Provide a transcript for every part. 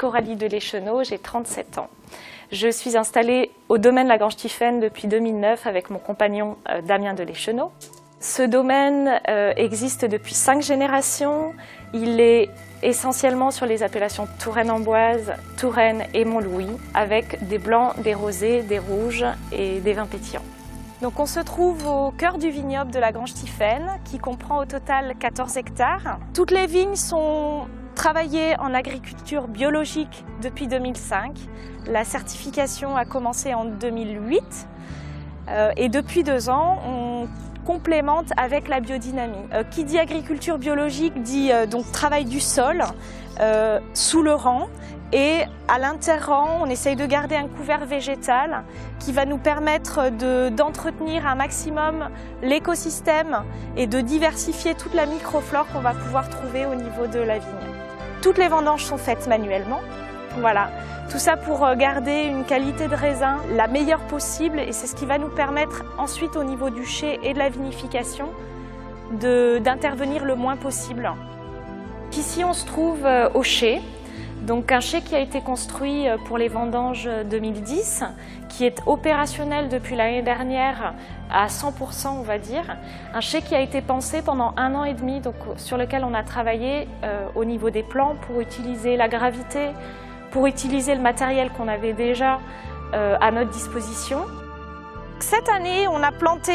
Coralie Delécheneau, j'ai 37 ans. Je suis installée au domaine La Grange-Tiphaine depuis 2009 avec mon compagnon Damien Delécheneau. Ce domaine existe depuis 5 générations. Il est essentiellement sur les appellations Touraine-Amboise, Touraine et Montlouis, avec des blancs, des rosés, des rouges et des vins pétillants. Donc on se trouve au cœur du vignoble de La Grange-Tiphaine, qui comprend au total 14 hectares. Toutes les vignes sont travaillées en agriculture biologique depuis 2005. La certification a commencé en 2008 et depuis 2 ans, on complémente avec la biodynamie. Qui dit agriculture biologique dit donc travail du sol sous le rang, et à l'inter-rang, on essaye de garder un couvert végétal qui va nous permettre d'entretenir un maximum l'écosystème et de diversifier toute la microflore qu'on va pouvoir trouver au niveau de la vigne. Toutes les vendanges sont faites manuellement. Voilà. Tout ça pour garder une qualité de raisin la meilleure possible, et c'est ce qui va nous permettre ensuite au niveau du chai et de la vinification d'intervenir le moins possible. Ici on se trouve au chai, donc un chai qui a été construit pour les vendanges 2010, qui est opérationnel depuis l'année dernière à 100% on va dire. Un chai qui a été pensé pendant 1 an et demi, donc sur lequel on a travaillé au niveau des plants pour utiliser la gravité, pour utiliser le matériel qu'on avait déjà à notre disposition. Cette année, on a planté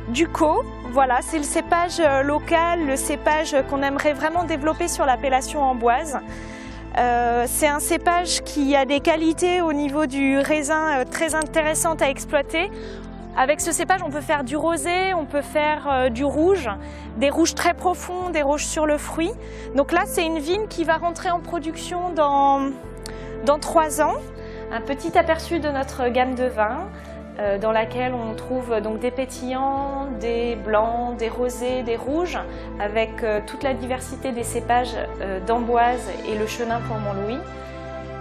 Ducos. Voilà, c'est le cépage local, le cépage qu'on aimerait vraiment développer sur l'appellation Amboise. C'est un cépage qui a des qualités au niveau du raisin très intéressantes à exploiter. Avec ce cépage, on peut faire du rosé, on peut faire du rouge, des rouges très profonds, des rouges sur le fruit. Donc là, c'est une vigne qui va rentrer en production dans 3 ans. Un petit aperçu de notre gamme de vins, dans laquelle on trouve donc des pétillants, des blancs, des rosés, des rouges, avec toute la diversité des cépages d'Amboise et le Chenin pour Montlouis.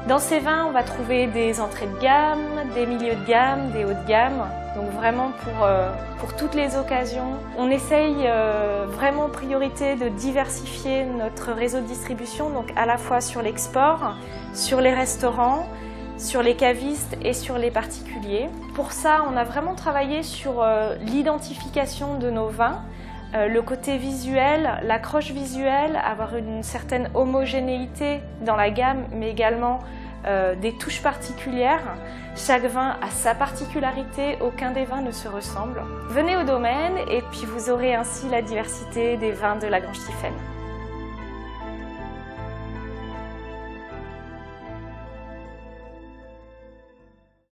Dans ces vins, on va trouver des entrées de gamme, des milieux de gamme, des hauts de gamme, donc vraiment pour toutes les occasions. On essaye vraiment en priorité de diversifier notre réseau de distribution, donc à la fois sur l'export, sur les restaurants, sur les cavistes et sur les particuliers. Pour ça, on a vraiment travaillé sur l'identification de nos vins, le côté visuel, l'accroche visuelle, avoir une certaine homogénéité dans la gamme, mais également des touches particulières. Chaque vin a sa particularité, aucun des vins ne se ressemble. Venez au domaine et puis vous aurez ainsi la diversité des vins de La Grange-Tiphaine.